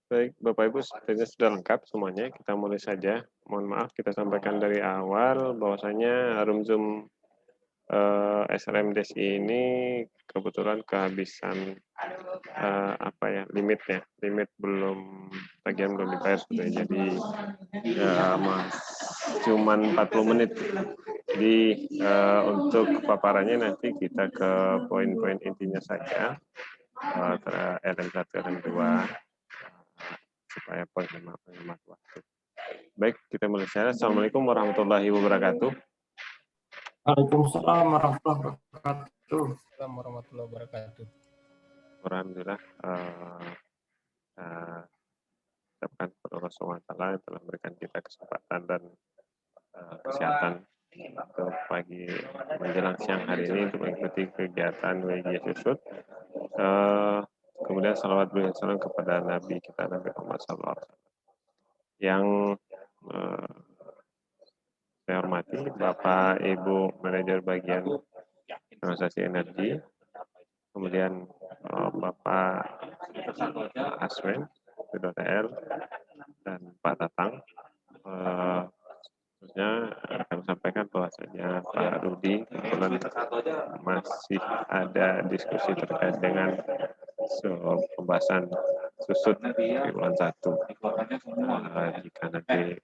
Baik, Bapak Ibu sepertinya sudah lengkap semuanya. Kita mulai saja. Mohon maaf kita sampaikan dari awal bahwasanya Harum Zoom SRMDes ini kebetulan kehabisan limitnya. Limit belum tagihan belum dibayar sudah. Jadi ya mas cuman 40 menit. Jadi untuk paparannya nanti kita ke poin-poin intinya saja. LM1, LM2 supaya penghemat waktu. Baik, kita mulai saja. Assalamualaikum warahmatullahi wabarakatuh. Waalaikumsalam warahmatullahi wabarakatuh. Assalamualaikum warahmatullahi wabarakatuh. Alhamdulillah, ucapkan kepada Allah SWT yang telah memberikan kita kesempatan dan kesehatan untuk pagi menjelang siang hari ini untuk mengikuti kegiatan WG Susut. Kemudian salawat salam kepada Nabi kita Nabi Muhammad SAW. Yang saya hormati Bapak Ibu Manajer Bagian Transaksi Energi, kemudian Bapak Aswen, PDTL, dan Pak Tatang. Terusnya akan sampaikan bahwasanya Pak Rudi kebetulan masih ada diskusi terkait dengan pembahasan susut di bulan 1. Jika nanti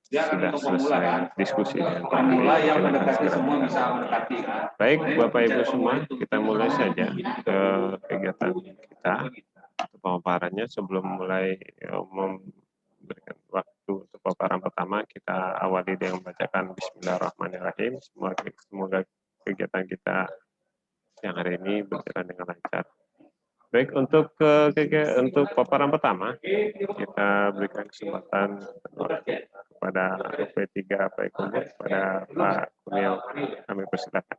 sudah selesai diskusi dengan Pak Rudi, mungkin akan segera. Baik, Bapak Ibu semua, kita mulai saja ke kegiatan kita. Pemaparannya sebelum mulai memberikan waktu untuk paparan pertama, kita awali dengan membacakan Bismillahirrahmanirrahim. Semoga kegiatan kita siang hari ini berjalan dengan lancar. Baik, untuk paparan pertama, kita berikan kesempatan kepada UP3 Pak Eko, kepada Pak Kurniawan, kami persilakan.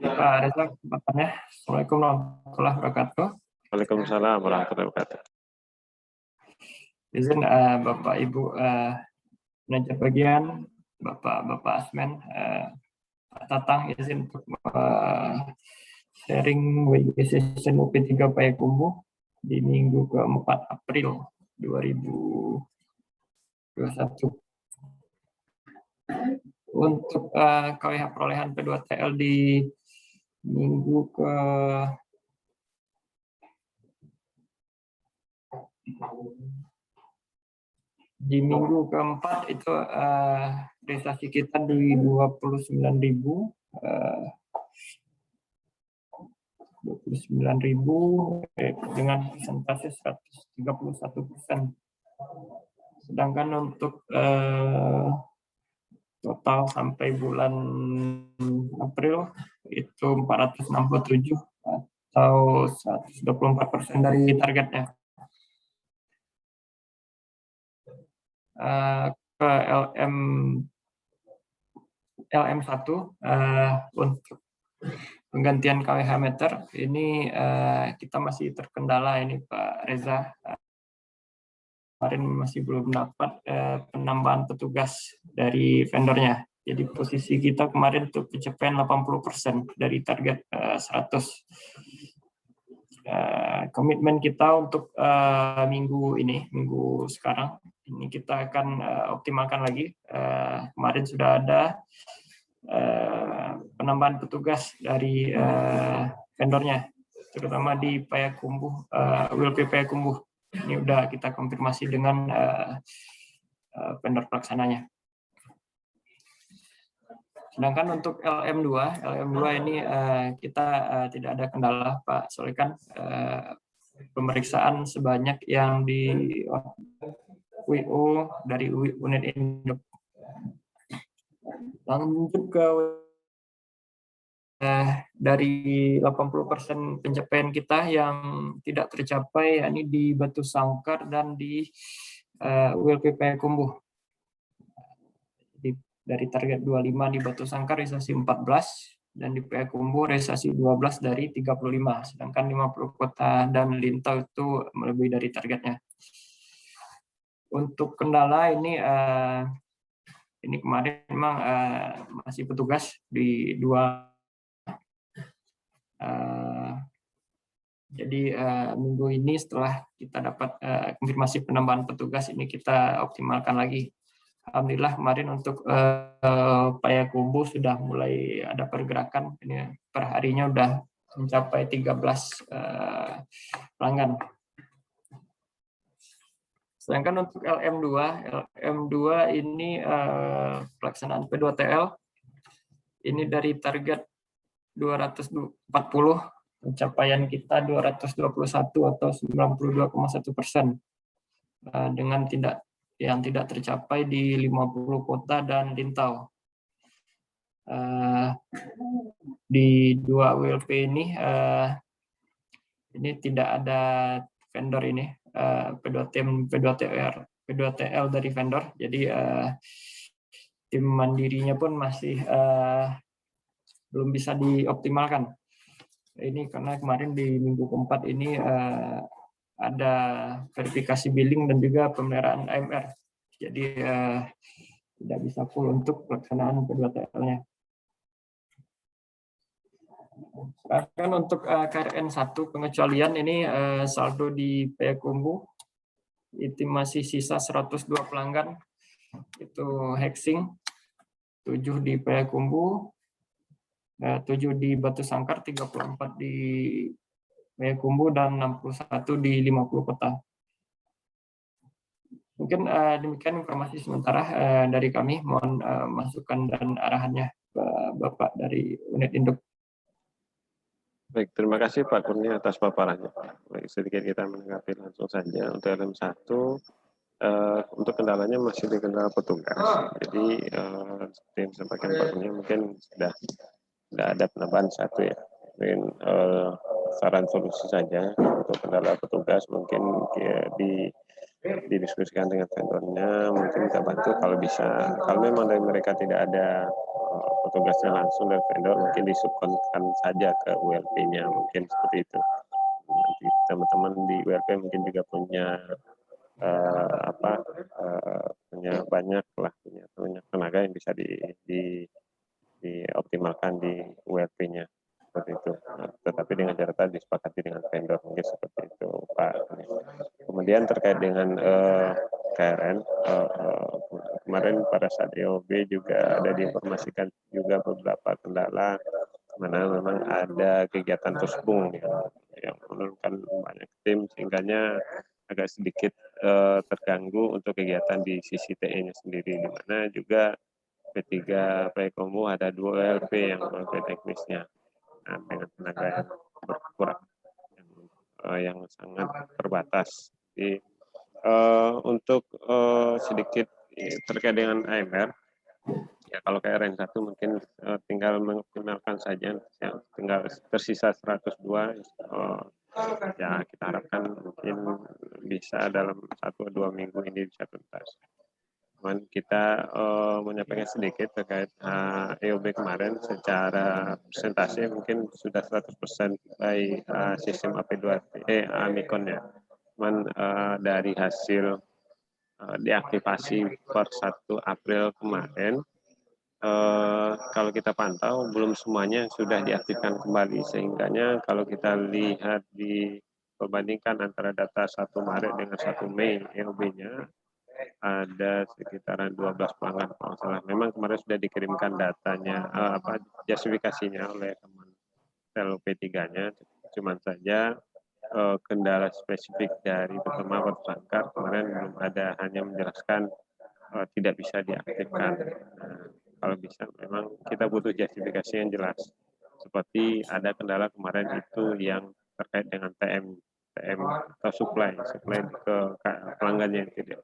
Pak Reza, kesempatannya. Assalamualaikum warahmatullahi wabarakatuh. Waalaikumsalam warahmatullahi wabarakatuh. Izin Bapak Ibu manajer bagian, Bapak Asmen, Pak Tatang, izin untuk sharing WG session UP3 Payakumbuh di minggu ke-4 April 2021. Untuk KWH perolehan P2TL di minggu keempat itu realisasi kita di 29.000 dengan persentase 131%. Sedangkan untuk total sampai bulan April itu 467 atau 124% dari targetnya. Ke LM1 untuk penggantian KWH meter ini kita masih terkendala ini Pak Reza. Kemarin masih belum dapat penambahan petugas dari vendornya. Jadi posisi kita kemarin untuk pencapaian 80% dari target 100. Komitmen kita untuk minggu sekarang ini kita akan optimalkan lagi. Kemarin sudah ada penambahan petugas dari vendornya, terutama di Payakumbuh, WLP Payakumbuh. Ini udah kita konfirmasi dengan vendor pelaksananya. Sedangkan untuk LM2 ini kita tidak ada kendala Pak Solekan. Pemeriksaan sebanyak yang di WO dari unit induk. Lanjut ke dari 80% pencapaian kita yang tidak tercapai, yakni di Batu Sangkar dan di WLP Payakumbuh. Dari target 25 di Batu Sangkar realisasi 14 dan di Payakumbuh realisasi 12 dari 35, sedangkan 50 kota dan Lintau itu melebihi dari targetnya. Untuk kendala ini kemarin memang masih petugas di dua Jadi minggu ini setelah kita dapat konfirmasi penambahan petugas, ini kita optimalkan lagi. Alhamdulillah kemarin untuk Payakumbuh sudah mulai ada pergerakan. Ini per harinya udah mencapai 13 pelanggan. Sedangkan untuk LM2 ini pelaksanaan P2TL ini dari target 240, pencapaian kita 221 atau 92,1%, dengan yang tidak tercapai di 50 kota dan Lintau. Di 2 WLP ini tidak ada vendor ini, P2TL dari vendor. Jadi tim mandirinya pun masih belum bisa dioptimalkan. Ini karena kemarin di minggu keempat ini ada verifikasi billing dan juga pemeliharaan AMR. Jadi tidak bisa full untuk pelaksanaan P2TL-nya. Sedangkan untuk KRN 1 pengecualian ini saldo di Payakumbuh itu masih sisa 102 pelanggan. Itu hexing, 7 di Payakumbuh, 7 di Batu Sangkar, 34 di Payakumbuh, dan 61 di 50 kota. Mungkin demikian informasi sementara dari kami. Mohon masukan dan arahannya Bapak dari unit induk. Baik, terima kasih Pak Kurnia atas paparannya. Baik, sedikit kita menanggapi langsung saja untuk LM1. Untuk kendalanya masih di kendala petugas. Jadi seperti yang disampaikan Pak Kurnia, mungkin sudah ada penambahan satu ya. Mungkin saran solusi saja untuk kendala petugas mungkin didiskusikan dengan vendornya, mungkin kita bantu kalau bisa. Kalau memang dari mereka tidak ada petugasnya langsung dari vendor, mungkin disubkonkan saja ke ULP-nya, mungkin seperti itu. Nanti teman-teman di ULP mungkin juga punya punya banyak tenaga yang bisa dioptimalkan di ULP-nya seperti itu. Nah, tetapi dengan catatan disepakati dengan vendor, mungkin seperti itu Pak. Kemudian terkait dengan KRN, kemarin pada saat EOB juga ada diinformasikan juga beberapa kendala, mana memang ada kegiatan terselubung yang menurunkan banyak tim, sehingganya agak sedikit terganggu untuk kegiatan di sisi TE-nya sendiri, di mana juga P3 Payakumbuh ada 2 LP yang teknisnya, nah, dengan tenaga yang berkurang, yang sangat terbatas. Jadi untuk sedikit terkait dengan AMR, ya kalau KRN 1 mungkin tinggal mengoptimalkan saja, ya, tinggal tersisa 102, ya kita harapkan mungkin bisa dalam 1-2 minggu ini bisa tuntas. Cuman kita menyampaikan sedikit terkait EOB kemarin, secara presentasi mungkin sudah 100% by sistem AP2P Amikon ya. Cuman dari hasil diaktifasi per 1 April kemarin, kalau kita pantau belum semuanya sudah diaktifkan kembali, sehingganya kalau kita lihat perbandingkan antara data 1 Maret dengan 1 Mei EOB-nya ada sekitaran 12 pelanggan kalau salah. Memang kemarin sudah dikirimkan datanya, justifikasinya oleh teman sel P3-nya, cuman saja kendala spesifik dari terutama Batu Sangkar kemarin belum ada, hanya menjelaskan tidak bisa diaktifkan. Nah, kalau bisa memang kita butuh justifikasi yang jelas. Seperti ada kendala kemarin itu yang terkait dengan TM atau supply ke pelanggan yang tidak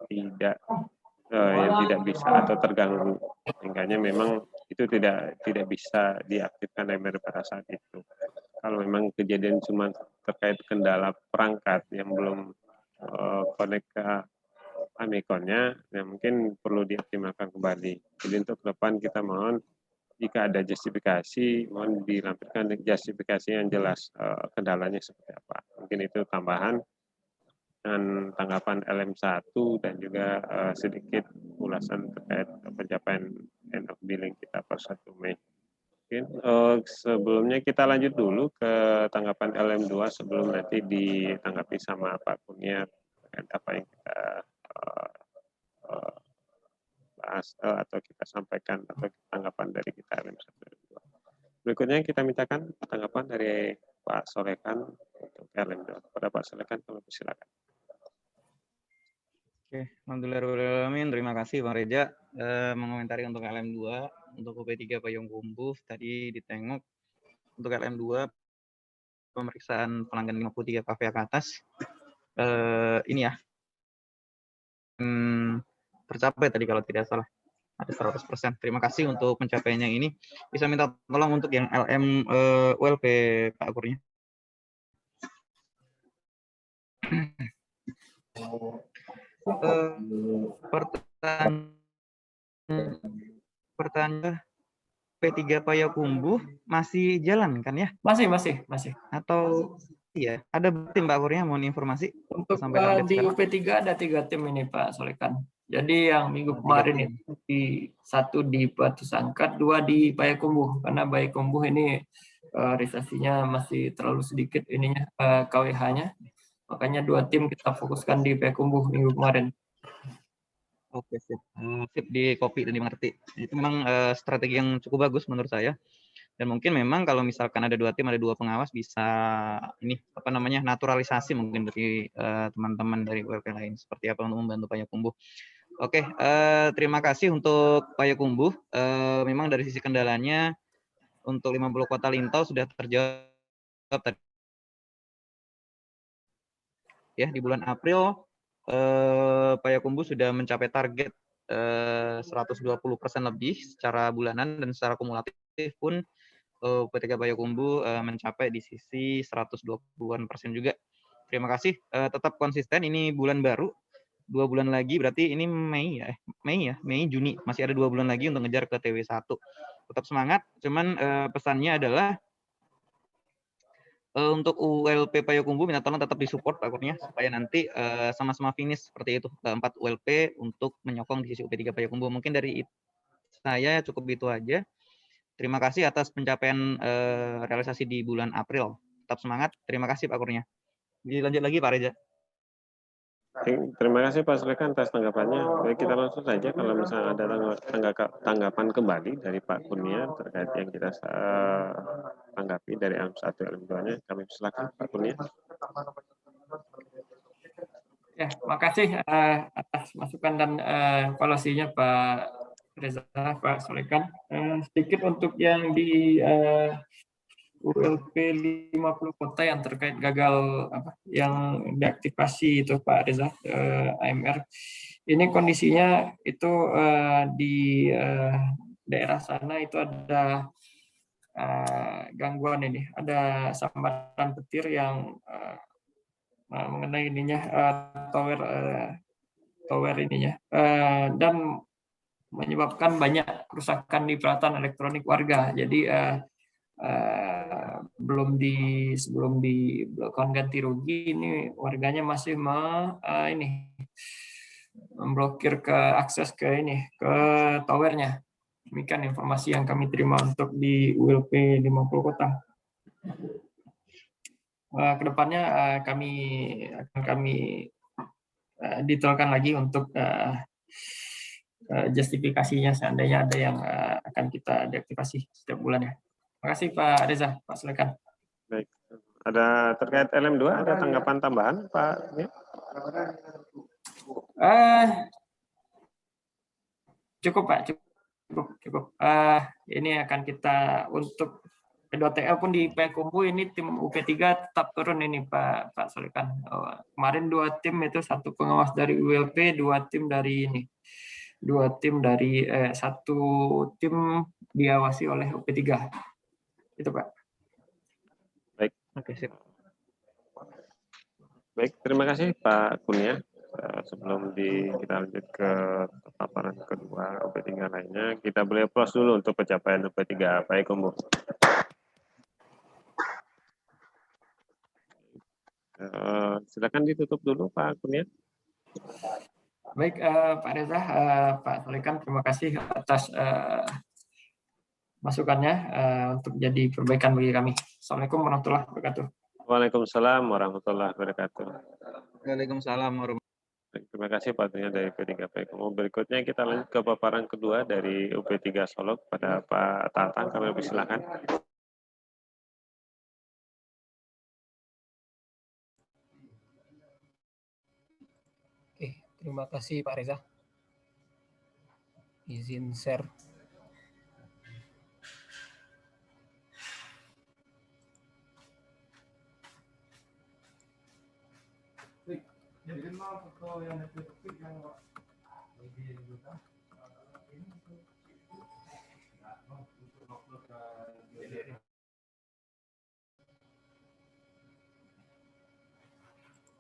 bisa atau terganggu, sehingganya memang itu tidak bisa diaktifkan MR pada saat itu. Kalau memang kejadian cuma terkait kendala perangkat yang belum connect ke Amikonnya, ya mungkin perlu dioptimalkan kembali. Jadi untuk ke depan kita mohon jika ada justifikasi, mohon dilampirkan justifikasi yang jelas kendalanya seperti apa. Mungkin itu tambahan dengan tanggapan LM1 dan juga sedikit ulasan terkait pencapaian end of billing kita per 1 Mei. Mungkin sebelumnya kita lanjut dulu ke tanggapan LM2 sebelum nanti ditanggapi sama Pak Kurnia terkait apa yang kita bahas atau kita sampaikan atau tanggapan dari kita LM1 LM2. Berikutnya kita mintakan tanggapan dari Pak Solekan untuk LM2. Kepada Pak Solekan, kami persilakan. Oke, alhamdulillahirrahmanirrahim. Terima kasih Bang Reja mengomentari untuk LM2, untuk UP3 Payung Kumbuh tadi ditengok untuk LM2 pemeriksaan pelanggan 53 KVA ke atas. Ini ya tercapai tadi kalau tidak salah ada 100%. Terima kasih untuk pencapaiannya ini. Bisa minta tolong untuk yang LM ULP Pak Kurnia. Pertanyaan P3 Payakumbuh masih jalan kan ya? Masih. Atau iya, ada tim Pak Kurnia mohon informasi Untuk sampai update di sekarang. UP3 ada 3 tim ini Pak Solekan. Jadi yang minggu kemarin itu satu di Batu Sangkat, 2 di Payakumbuh. Karena Payakumbuh ini realisasinya masih terlalu sedikit ininya KWH-nya. Makanya 2 tim kita fokuskan di Payakumbuh minggu kemarin. Oke, sip. Sip, di copy dan dimengerti. Itu memang strategi yang cukup bagus menurut saya. Dan mungkin memang kalau misalkan ada 2 tim, ada 2 pengawas bisa ini apa namanya naturalisasi mungkin dari teman-teman dari ULP lain seperti apa untuk membantu Payakumbuh. Oke, terima kasih untuk Payakumbuh. Memang dari sisi kendalanya untuk 50 kota Lintau sudah terjawab tadi. Ya, di bulan April Payakumbuh sudah mencapai target 120% lebih secara bulanan dan secara kumulatif pun P3 Payakumbuh mencapai di sisi 120%-an juga. Terima kasih, tetap konsisten. Ini bulan baru, 2 bulan lagi berarti ini Mei, Juni. Masih ada 2 bulan lagi untuk ngejar ke TW1. Tetap semangat, cuman pesannya adalah untuk ULP Payakumbuh minta tolong tetap disupport Pak Kurnia supaya nanti sama-sama finish seperti itu 4 ULP untuk menyokong di sisi UP3 Payakumbuh. Mungkin dari saya cukup itu aja. Terima kasih atas pencapaian realisasi di bulan April. Tetap semangat. Terima kasih Pak Kurnia. Dilanjut lagi Pak Reza. Terima kasih Pak Solekan atas tanggapannya. Baik, kita langsung saja kalau misalnya ada tanggapan kembali dari Pak Kurnia terkait yang kita tanggapi dari LM1 LM2-nya. Kami silakan Pak Kurnia. Ya, makasih atas masukan dan evaluasinya Pak Reza, Pak Solekan. Sedikit untuk yang di ULP 50 kota yang terkait gagal yang diaktifasi itu Pak Reza, AMR. Ini kondisinya itu di daerah sana itu ada gangguan ini, ada sambaran petir yang mengenai ininya tower ininya dan menyebabkan banyak kerusakan di peralatan elektronik warga. Jadi sebelum dilakukan ganti rugi ini warganya masih memblokir ke akses ke towernya. Demikian informasi yang kami terima untuk di ULP 50 kota. Kedepannya kami detailkan lagi untuk justifikasinya seandainya ada yang akan kita deaktivasi setiap bulannya. Terima kasih Pak Reza, Pak Solekan. Baik. Ada terkait LM2 ada tanggapan tambahan Pak? Ya? Cukup Pak, cukup. Ini akan kita untuk P2TL pun di Payakumbuh ini tim UP3 tetap turun ini Pak Solekan. Kemarin 2 tim itu 1 pengawas dari ULP, 2 tim dari ini. 1 tim diawasi oleh UP3. Itu Pak. Baik. Oke, sip. Baik, terima kasih Pak Kurnia. Sebelum kita lanjut ke paparan kedua UP3 lainnya, kita boleh applause dulu untuk pencapaian UP3 Payakumbuh. Silakan ditutup dulu Pak Kurnia. Baik Pak Reza, Pak Solekan, terima kasih atas masukannya untuk jadi perbaikan bagi kami. Assalamualaikum warahmatullahi wabarakatuh. Waalaikumsalam warahmatullahi wabarakatuh. Waalaikumsalam warahmatullahi Baik, terima kasih Pak Tunya dari P3P Komo. Berikutnya kita lanjut ke paparan kedua dari UP3 Solo kepada Pak Tatang. Kami persilakan. Oke, terima kasih Pak Reza. Izin share.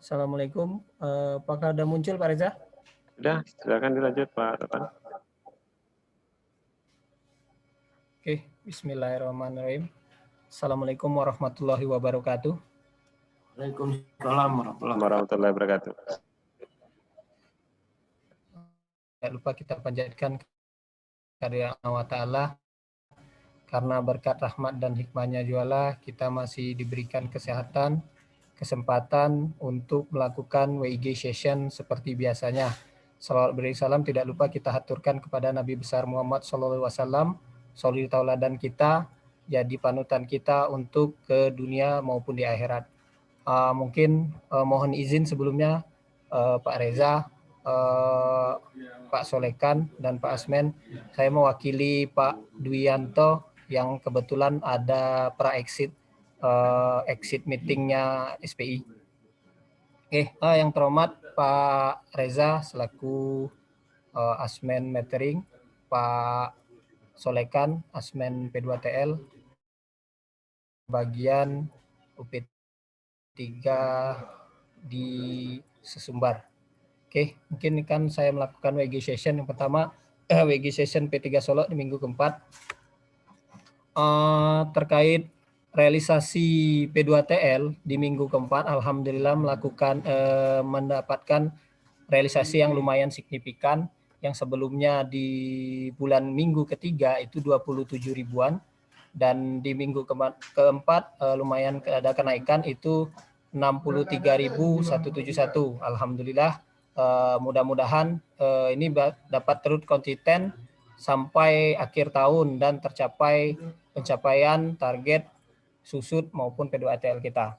Assalamualaikum. Apakah ada muncul Pak Reza? Sudah, silakan dilanjut Pak Tatang. Oke, bismillahirrahmanirrahim. Assalamualaikum warahmatullahi wabarakatuh. Waalaikumsalam Warahmatullahi wabarakatuh. Tidak lupa kita panjatkan kepada Allah Ta'ala, karena berkat rahmat dan hikmahnya jualah kita masih diberikan kesehatan, kesempatan untuk melakukan WIG session seperti biasanya. Salawat beri salam tidak lupa kita haturkan kepada Nabi besar Muhammad SAW, soli tauladan kita, jadi panutan kita untuk ke dunia maupun di akhirat. Mungkin mohon izin sebelumnya Pak Reza, Pak Solekan, dan Pak Asmen, saya mewakili Pak Dwianto yang kebetulan ada pra-exit exit meetingnya SPI. Oke, yang terhormat Pak Reza selaku Asmen Metering, Pak Solekan Asmen P2TL, bagian UP3 di Sesumbar. Oke, mungkin kan saya melakukan WG session yang pertama, WG session P3 Solo di minggu keempat terkait realisasi P2TL di minggu keempat. Alhamdulillah mendapatkan realisasi yang lumayan signifikan, yang sebelumnya di bulan minggu ketiga itu 27 ribuan, dan di minggu keempat lumayan ada kenaikan itu 63.171. Alhamdulillah, mudah-mudahan ini dapat terus konsisten sampai akhir tahun dan tercapai pencapaian target susut maupun P2TL kita.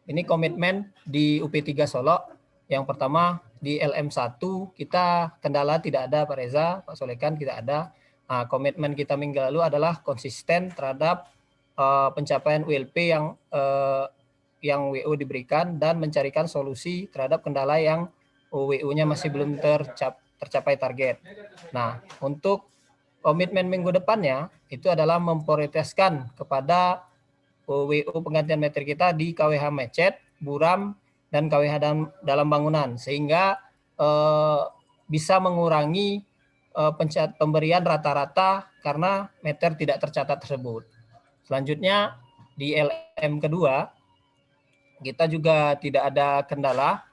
Ini komitmen di UP3 Solo. Yang pertama di LM1 kita kendala tidak ada Pak Reza, Pak Solekan tidak ada. Komitmen kita minggu lalu adalah konsisten terhadap pencapaian ULP yang WO diberikan dan mencarikan solusi terhadap kendala yang WO-nya masih belum tercapai target. Nah, untuk komitmen minggu depannya itu adalah memprioritaskan kepada WO penggantian meter kita di KWH Mecet, Buram, dan KWH dalam bangunan, sehingga bisa mengurangi pemberian rata-rata karena meter tidak tercatat tersebut. Selanjutnya di LM kedua kita juga tidak ada kendala,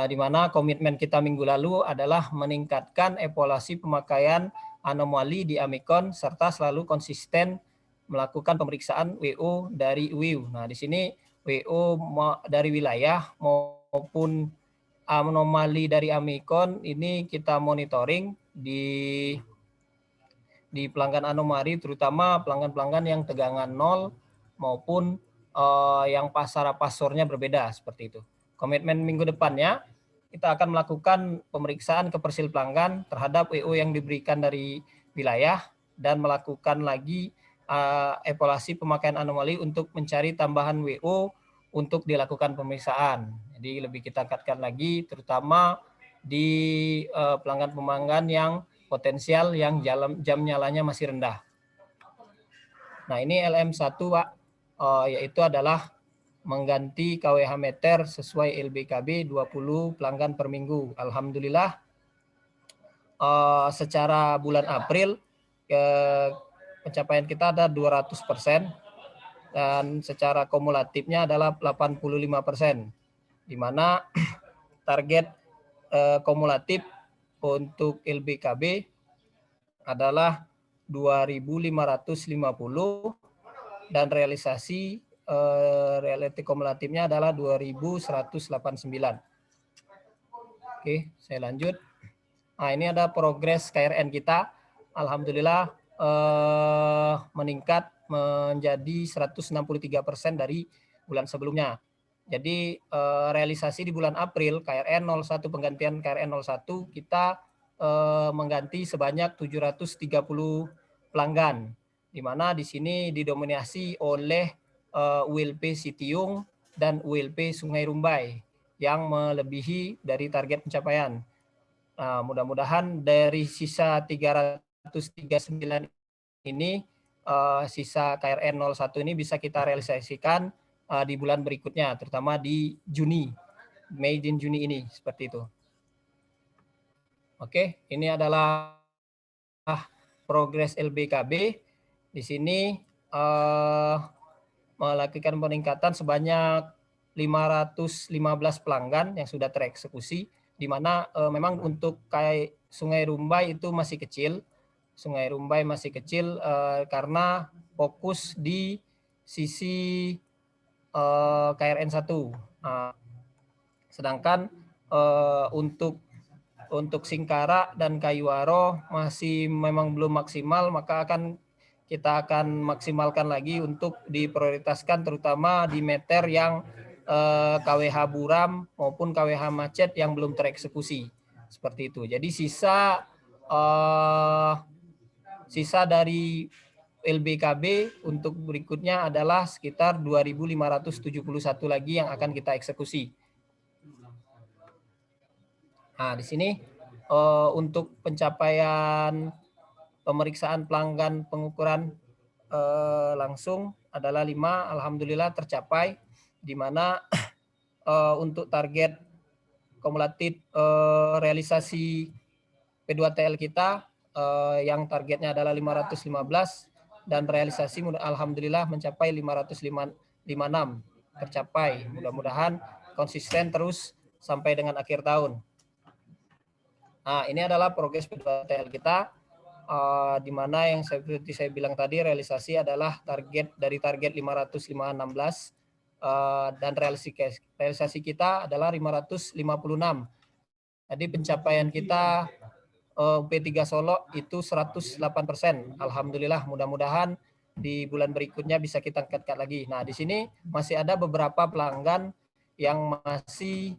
di mana komitmen kita minggu lalu adalah meningkatkan evaluasi pemakaian anomali di Amikon serta selalu konsisten melakukan pemeriksaan WO dari UIU. Nah, di sini WO dari wilayah maupun anomali dari Amikon ini kita monitoring di pelanggan anomali, terutama pelanggan-pelanggan yang tegangan 0 maupun yang pasornya berbeda seperti itu. Komitmen minggu depannya kita akan melakukan pemeriksaan ke persil pelanggan terhadap WO yang diberikan dari wilayah dan melakukan lagi evaluasi pemakaian anomali untuk mencari tambahan WO untuk dilakukan pemeriksaan. Jadi lebih kita tingkatkan lagi terutama di pelanggan-pelanggan yang potensial yang jam nyalanya masih rendah. Nah, ini LM1 Pak, yaitu adalah mengganti KWH meter sesuai LBKB 20 pelanggan per minggu. Alhamdulillah secara bulan April pencapaian kita ada 200% dan secara kumulatifnya adalah 85%, di mana target kumulatif untuk LBKB adalah 2.550 dan realisasi reality kumulatifnya adalah 2.189. Oke, saya lanjut. Nah, ini ada progres KRN kita. Alhamdulillah meningkat menjadi 163% dari bulan sebelumnya. Jadi realisasi di bulan April KRN 01 penggantian KRN 01 kita mengganti sebanyak 730 pelanggan, di mana di sini didominasi oleh ULP Sitiung dan ULP Sungai Rumbai yang melebihi dari target pencapaian. Nah, mudah-mudahan dari sisa 339 ini sisa KRN 01 ini bisa kita realisasikan di bulan berikutnya, terutama di Juni, Mei dan Juni ini, seperti itu. Oke, ini adalah progres LBKB. Di sini melakukan peningkatan sebanyak 515 pelanggan yang sudah tereksekusi, di mana memang untuk kayak Sungai Rumbai itu masih kecil. Sungai Rumbai masih kecil karena fokus di sisi KRN 1. Sedangkan untuk Singkara dan Kayuaro masih memang belum maksimal, maka kita akan maksimalkan lagi untuk diprioritaskan terutama di meter yang KWH Buram maupun KWH Macet yang belum tereksekusi. Seperti itu. Jadi sisa dari LBKB untuk berikutnya adalah sekitar 2.571 lagi yang akan kita eksekusi. Nah, di sini untuk pencapaian pemeriksaan pelanggan pengukuran langsung adalah 5, alhamdulillah tercapai, di mana untuk target kumulatif realisasi P2TL kita yang targetnya adalah 515 dan realisasi alhamdulillah mencapai 556 tercapai. Mudah-mudahan konsisten terus sampai dengan akhir tahun. Nah, ini adalah progres P2TL kita, di mana yang seperti saya bilang tadi, realisasi adalah dari target 516 dan realisasi kita adalah 556. Jadi pencapaian kita P3 Solo itu 108%. Alhamdulillah, mudah-mudahan di bulan berikutnya bisa kita angkat lagi. Nah, di sini masih ada beberapa pelanggan yang masih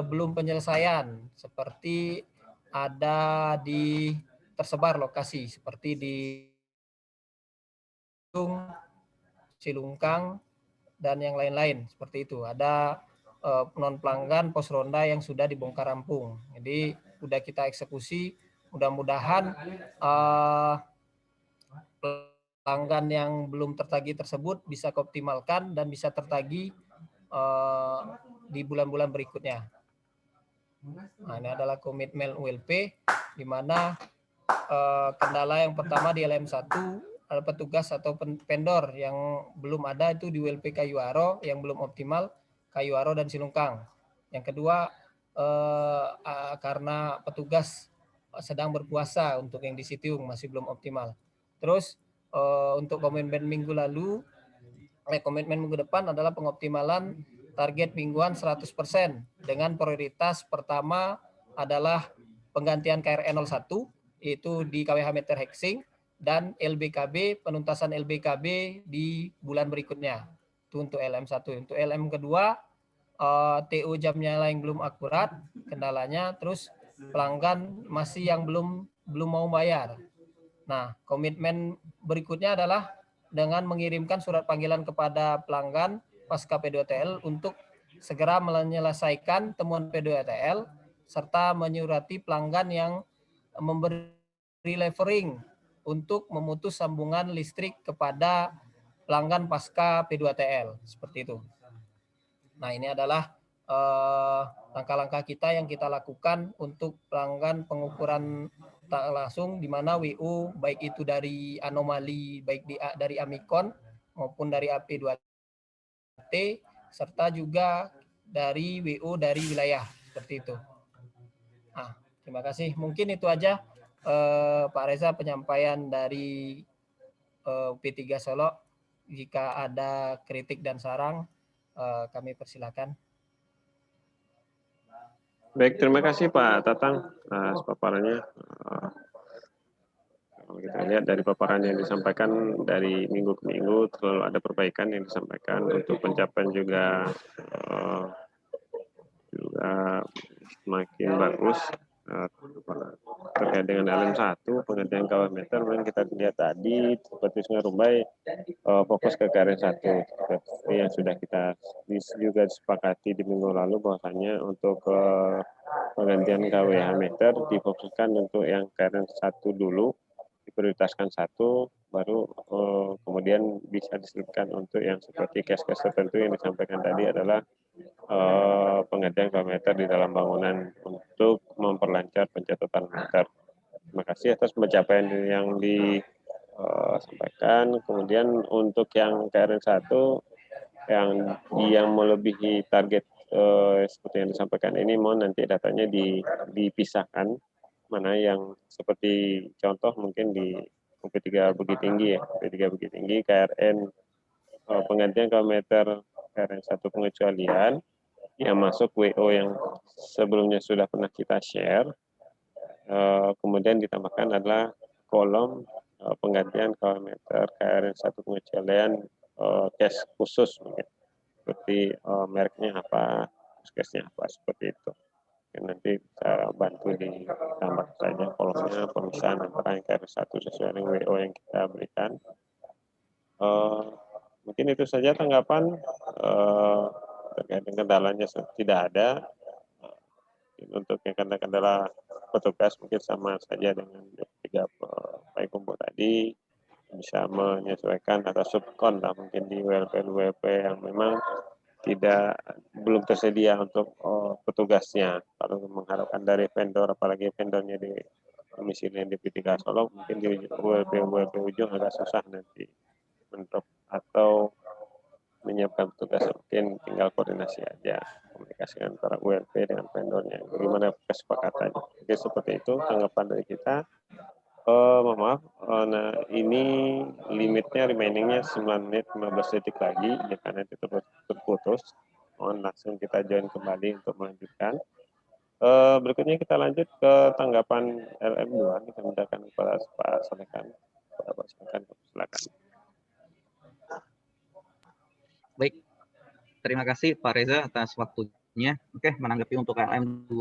belum penyelesaian, seperti ada di tersebar lokasi seperti di Cilungkang dan yang lain-lain seperti itu. Ada non pelanggan pos ronda yang sudah dibongkar rampung. Jadi sudah kita eksekusi. Mudah-mudahan pelanggan yang belum tertagih tersebut bisa dioptimalkan dan bisa tertagih di bulan-bulan berikutnya. Nah, ini adalah komitmen ULP, di mana kendala yang pertama di LM1 ada petugas atau vendor yang belum ada itu di ULP Kayuaro yang belum optimal, Kayuaro dan Silungkang. Yang kedua karena petugas sedang berpuasa untuk yang di Sitiung masih belum optimal. Terus untuk komitmen minggu lalu, komitmen minggu depan adalah pengoptimalan target mingguan 100% dengan prioritas pertama adalah penggantian KRN 01 yaitu di KWH meter hexing dan LBKB, penuntasan LBKB di bulan berikutnya. Itu untuk LM1. Untuk LM kedua TO jamnya yang belum akurat kendalanya, terus pelanggan masih yang belum mau bayar. Nah, komitmen berikutnya adalah dengan mengirimkan surat panggilan kepada pelanggan pasca P2TL untuk segera menyelesaikan temuan P2TL serta menyurati pelanggan yang memberi levering untuk memutus sambungan listrik kepada pelanggan pasca P2TL seperti itu. Nah, ini adalah langkah-langkah kita yang kita lakukan untuk pelanggan pengukuran tak langsung, di mana WU baik itu dari anomali baik dari Amikon maupun dari AP2T serta juga dari WO dari wilayah seperti itu. Nah, terima kasih. Mungkin itu aja Pak Reza penyampaian dari UP3 Solo. Jika ada kritik dan saran, kami persilakan. Baik, terima kasih Pak Tatang atas paparannya. Kalau kita lihat dari paparan yang disampaikan dari minggu ke minggu, selalu ada perbaikan yang disampaikan untuk pencapaian juga semakin bagus. Terkait dengan LM1 pengertian kawah meter, memang kita lihat tadi seperti Sungai Rumbai fokus ke KRN1 seperti yang sudah kita juga disepakati di minggu lalu, bahwasanya untuk penggantian KWH meter difokuskan untuk yang KRN1 dulu, diprioritaskan satu, baru kemudian bisa diselipkan untuk yang seperti kes-kes tertentu yang disampaikan tadi adalah pengertian parameter di dalam bangunan untuk memperlancar pencatatan meter. Terima kasih atas pencapaian yang disampaikan. Kemudian untuk yang KRN1 yang melebihi target seperti yang disampaikan ini, mohon nanti datanya dipisahkan, mana yang seperti contoh mungkin di UP3 Bukit Tinggi ya, UP3 Bukit Tinggi, KRN penggantian kilometer KRN1 pengecualian yang masuk WO yang sebelumnya sudah pernah kita share, kemudian ditambahkan adalah kolom penggantian kilometer KRN1 pengecualian case khusus mungkin, seperti mereknya apa, case-nya apa, seperti itu. Dan nanti kita bantu ditambah saja kolomnya, pemisahan antara yang KRN1 sesuai dengan WO yang kita berikan. Mungkin itu saja tanggapan. Terkait dengan kendalanya tidak ada. Untuk yang kendala petugas mungkin sama saja dengan tiga Pak Kumpul tadi, bisa menyesuaikan atau subkon lah mungkin di WLP yang memang belum tersedia untuk petugasnya. Kalau mengharapkan dari vendor, apalagi vendornya di domisili di P3 Solo, mungkin di WLP ujung agak susah nanti untuk atau menyiapkan petugas, mungkin tinggal koordinasi aja, komunikasi antara ULP dengan vendornya, gimana kesepakatannya. Jadi seperti itu tanggapan dari kita. Mohon maaf, nah ini limitnya remainingnya 9 menit 15 detik lagi, ya karena itu terputus. Mohon langsung kita join kembali untuk melanjutkan. Berikutnya kita lanjut ke tanggapan LM2, kita mintakan kepada Pak Solekan. Pak Solekan, silakan. Baik, terima kasih Pak Reza atas waktunya. Oke, menanggapi untuk LM2,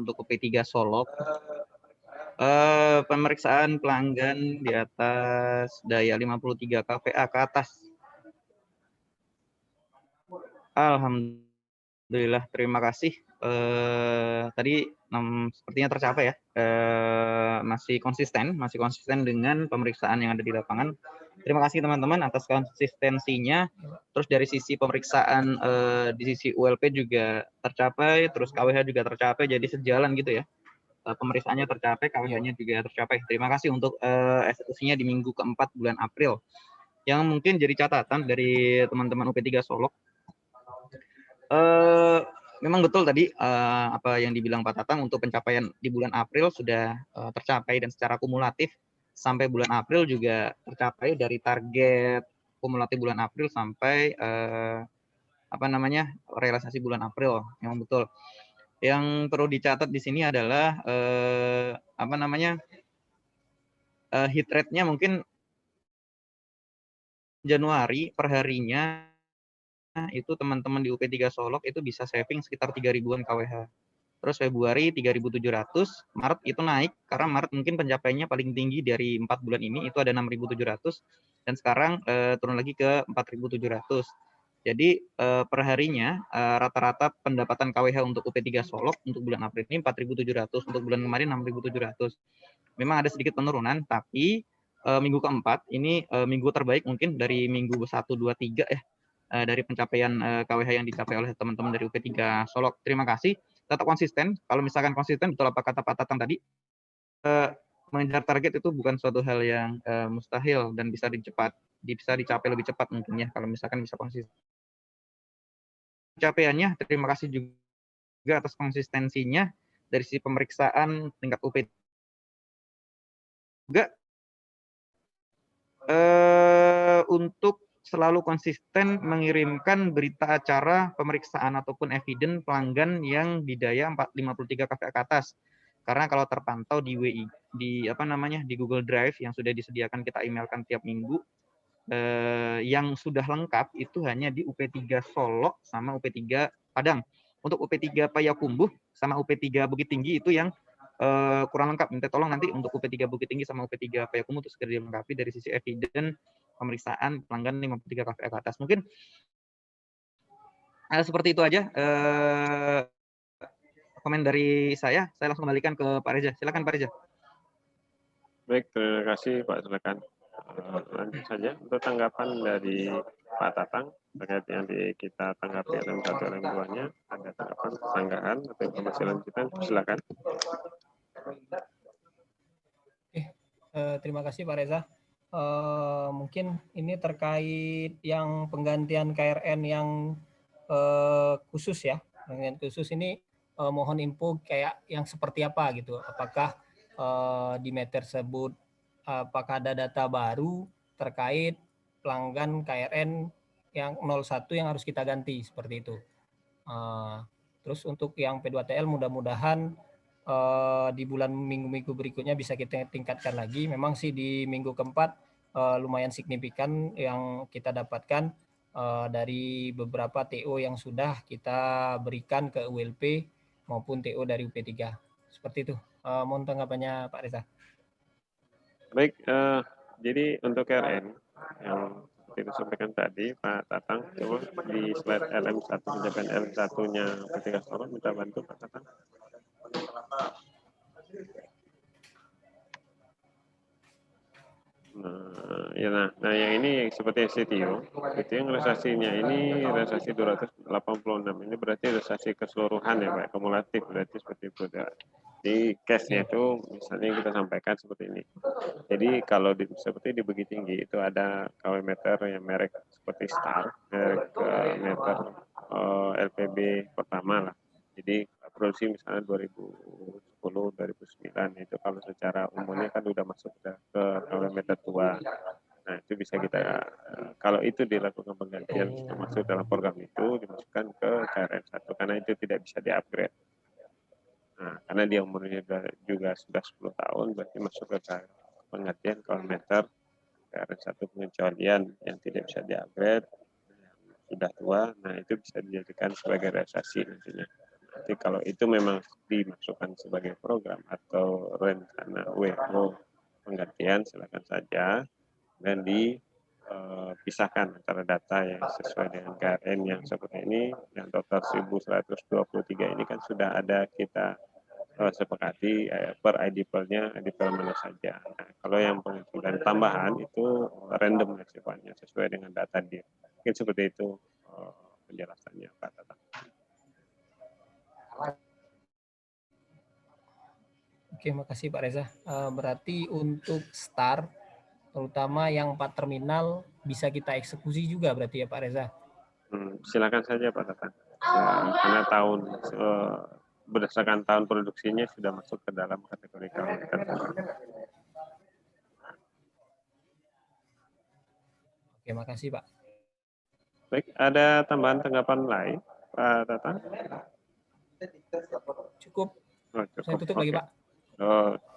untuk UP3 Solok, pemeriksaan pelanggan di atas daya 53 kVA ke atas. Alhamdulillah, terima kasih. Tadi sepertinya tercapai ya. Masih konsisten dengan pemeriksaan yang ada di lapangan. Terima kasih teman-teman atas konsistensinya. Terus dari sisi pemeriksaan di sisi ULP juga tercapai, terus KWH juga tercapai, jadi sejalan gitu ya. Pemeriksaannya tercapai, KWH-nya juga tercapai. Terima kasih untuk eksekusinya di minggu keempat bulan April. Yang mungkin jadi catatan dari teman-teman UP3 Solok, memang betul tadi apa yang dibilang Pak Tatang, untuk pencapaian di bulan April sudah tercapai, dan secara kumulatif sampai bulan April juga tercapai dari target kumulatif bulan April sampai realisasi bulan April. Memang betul. Yang perlu dicatat di sini adalah hit rate-nya mungkin Januari perharinya itu teman-teman di UP3 Solok itu bisa saving sekitar 3.000-an kWh. Terus Februari 3.700, Maret itu naik karena Maret mungkin pencapaiannya paling tinggi dari 4 bulan ini, itu ada 6.700, dan sekarang turun lagi ke 4.700. Jadi perharinya rata-rata pendapatan KWH untuk UP3 Solok untuk bulan April ini 4.700, untuk bulan kemarin 6.700. Memang ada sedikit penurunan, tapi minggu keempat ini minggu terbaik mungkin dari minggu 1, 2, 3 ya, dari pencapaian KWH yang dicapai oleh teman-teman dari UP3 Solok. Terima kasih. Tetap konsisten. Kalau misalkan konsisten, betul apa kata Pak Tatang tadi, mengejar target itu bukan suatu hal yang mustahil dan bisa dicapai lebih cepat mungkin ya, kalau misalkan bisa konsisten. Pencapaiannya, terima kasih juga atas konsistensinya dari sisi pemeriksaan tingkat UP untuk selalu konsisten mengirimkan berita acara pemeriksaan ataupun eviden pelanggan yang bidaya 53 KVA ke atas. Karena kalau terpantau di WI, di Google Drive yang sudah disediakan kita emailkan tiap minggu, yang sudah lengkap itu hanya di UP3 Solo sama UP3 Padang. Untuk UP3 Payakumbuh sama UP3 Bukit Tinggi itu yang kurang lengkap. Minta tolong nanti untuk UP3 Bukit Tinggi sama UP3 Payakumbuh untuk segera dilengkapi dari sisi eviden pemeriksaan pelanggan 53 KVA ke atas. Mungkin seperti itu aja komen dari saya. Saya langsung kembalikan ke Pak Reza. Silakan Pak Reza. Baik, terima kasih Pak Sulekan. Lanjut saja untuk tanggapan dari Pak Tatang terkait yang kita tanggapi LM1 LM2-nya, ada tanggapan, sanggahan atau informasi lanjutan, silakan. Terima kasih Pak Reza. Mungkin ini terkait yang penggantian KRN yang khusus ya. Penggantian khusus ini mohon info kayak yang seperti apa gitu. Apakah di meter tersebut apakah ada data baru terkait pelanggan KRN yang 01 yang harus kita ganti seperti itu. Terus untuk yang P2TL mudah-mudahan di bulan minggu-minggu berikutnya bisa kita tingkatkan lagi. Memang sih di minggu keempat lumayan signifikan yang kita dapatkan dari beberapa TO yang sudah kita berikan ke ULP maupun TO dari UP3. Seperti itu. Mohon tanggapannya Pak Reza. Baik, jadi untuk KRN yang seperti disampaikan tadi Pak Tatang, coba di slide LM1 pencapaian LM1-nya P3 Solo, minta bantu Pak Tatang. Nah, yang ini seperti CTO, itu yang realisasinya ini realisasi 286, ini berarti realisasi keseluruhan ya Pak, kumulatif berarti seperti itu. Di case-nya itu misalnya kita sampaikan seperti ini. Jadi kalau seperti di Bukit Tinggi itu ada KW meter yang merek seperti Star, merek meter LPB pertama lah. Jadi produksi misalnya 2010, 2009 itu kalau secara umumnya kan udah masuk ke KW meter tua. Nah itu bisa kita, kalau itu dilakukan penggantian masuk dalam program itu dimasukkan ke KRN 1 karena itu tidak bisa di-upgrade. Nah, karena dia umurnya juga sudah 10 tahun, berarti masuk ke penggantian KW meter KRN 1 pengecualian yang tidak bisa di-upgrade, sudah tua, nah itu bisa dijadikan sebagai realisasi nantinya. Jadi kalau itu memang dimasukkan sebagai program atau rencana WO penggantian, silakan saja dan dipisahkan antara data yang sesuai dengan KRN yang seperti ini, yang total 1123 ini kan sudah ada kita sepakati per IDPL-nya, IDPL mana saja. Nah, kalau yang pengumpulan tambahan itu random sifatnya sesuai dengan data dia. Mungkin seperti itu penjelasannya Pak Tatang. Oke, makasih Pak Reza. Berarti untuk STAR, terutama yang 4 terminal, bisa kita eksekusi juga berarti ya Pak Reza? Silakan saja Pak Tatang. Karena berdasarkan tahun produksinya sudah masuk ke dalam kategori KW tertentu. Oke, makasih Pak. Baik, ada tambahan tanggapan lain Pak Tatang? Cukup. Oh, cukup. Saya tutup lagi Pak.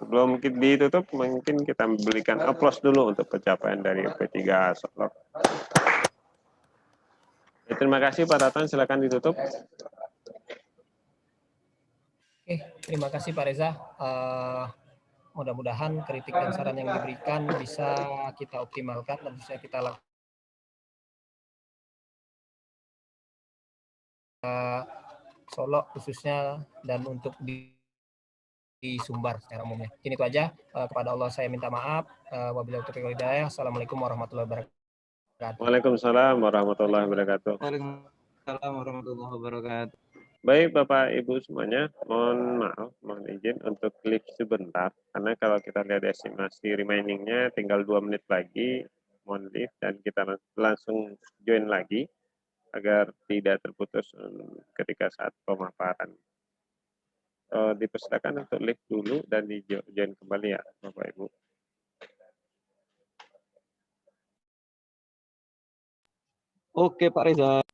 Sebelum ditutup, mungkin kita berikan aplaus dulu untuk pencapaian dari P3 Solo. Ya, terima kasih Pak Tatang, silakan ditutup. Oke, terima kasih Pak Reza. Mudah-mudahan kritik dan saran yang diberikan bisa kita optimalkan dan bisa kita lakukan. Solo khususnya dan untuk di Sumbar secara umumnya. Ini itu aja. Kepada Allah saya minta maaf. Wabillahi taufiq wal hidayah. Assalamualaikum warahmatullahi wabarakatuh. Waalaikumsalam warahmatullahi wabarakatuh. Waalaikumsalam warahmatullahi wabarakatuh. Baik Bapak Ibu semuanya, mohon maaf, mohon izin untuk klik sebentar, karena kalau kita lihat estimasi remaining-nya tinggal 2 menit lagi, mohon leave dan kita langsung join lagi agar tidak terputus ketika saat pemaparan. Dipersilakan untuk leave dulu dan di join kembali ya Bapak Ibu. Oke Pak Reza.